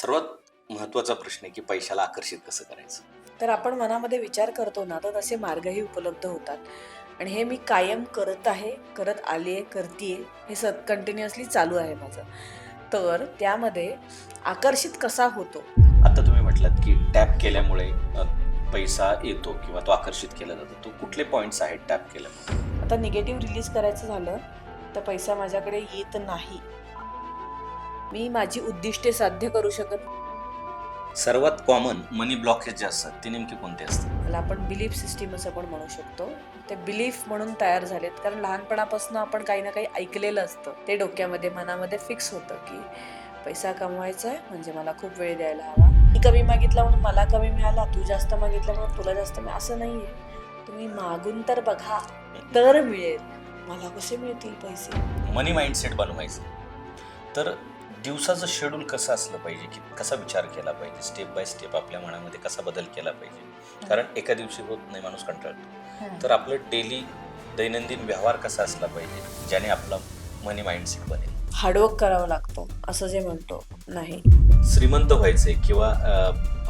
सर्वात महत्त्वाचा प्रश्न आहे की पैशाला आकर्षित कसं करायचं. तर आपण मनामध्ये विचार करतो ना, तर तसे मार्गही उपलब्ध होतात. आणि हे मी कायम करत आहे, करत आली आहे, करतीये. हे कंटिन्युअसली चालू आहे माझं. तर त्यामध्ये आकर्षित कसा होतो? आता तुम्ही म्हटलात की टॅप केल्यामुळे पैसा येतो किंवा तो आकर्षित केला जातो. तो कुठले पॉईंट्स आहेत टॅप केल्यामुळे? आता निगेटिव्ह रिलीज करायचं झालं तर पैसा माझ्याकडे येत नाही. मी माझी उद्दिष्टे साध्य करू शकत. सर्वात कॉमन मनी ब्लॉकेज जे असतात ते नेमके कोणते असतात? त्याला आपण बिलीफ सिस्टीम असं पण म्हणू शकतो. ते बिलीफ म्हणून तयार झालेत, कारण लहानपणापासून आपण काही ना काही ऐकलेलं असतं. ते डोक्यामध्ये मनामध्ये फिक्स होतं की पैसा कमवायचा आहे म्हणजे मला खूप वेळ द्यायला हवा. मी कमी मागितला म्हणून मला कमी मिळाला, तू जास्त मागितलं म्हणून तुला जास्त मिळालं, असं नाहीये. तुम्ही मागून तर बघा, तर मिळेल. मला कसे मिळतील पैसे? मनी माइंडसेट बनवायचं तर दिवसाचं शेड्यूल कसं असलं पाहिजे, की कसा विचार केला पाहिजे, स्टेप बाय स्टेप आपल्या मनामध्ये कसा बदल केला पाहिजे. कारण एका दिवशी होत नाही, माणूस कंटाळतो. तर आपलं डेली दैनंदिन व्यवहार कसा असला पाहिजे ज्याने आपला मनी माइंडसेट बनेल. हार्डवर्क करावं लागतं असं जे म्हणतो नाही. श्रीमंत व्हायचंय किंवा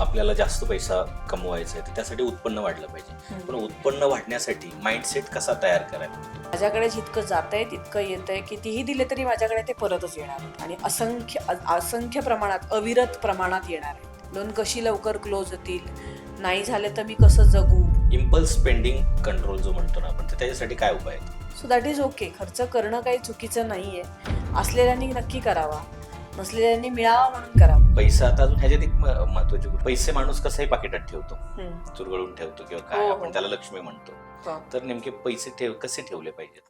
आपल्याला जास्त पैसा कमवायचा आहे तर त्यासाठी उत्पन्न वाढलं पाहिजे. पण उत्पन्न वाढण्यासाठी माइंडसेट कसा तयार करायला? माझ्याकडे जितकं जातंय तितकं येतंय, कितीही दिले तरी माझ्याकडे ते परतच येणार आहेत. आणि असंख्य प्रमाणात, अविरत प्रमाणात येणार आहेत. लोन कशी लवकर क्लोज होतील, नाही झाले तर मी कसं जगू. इम्पल्स स्पेंडिंग कंट्रोल जो म्हणतो ना आपण, तर त्याच्यासाठी काय उपाय आहेत? So that is okay. खर्च करणं काही चुकीचं नाहीये. असलेल्यांनी नक्की करावा, नसलेल्यांनी मिळावा म्हणून करावा. पैसा आता अजून ह्याच्यात एक महत्वाची गोष्ट, पैसे माणूस कसाही पाकिटात ठेवतो, चुरगळून ठेवतो किंवा काय, हो. आपण त्याला लक्ष्मी म्हणतो. तर नेमके पैसे कसे ठेवले पाहिजेत?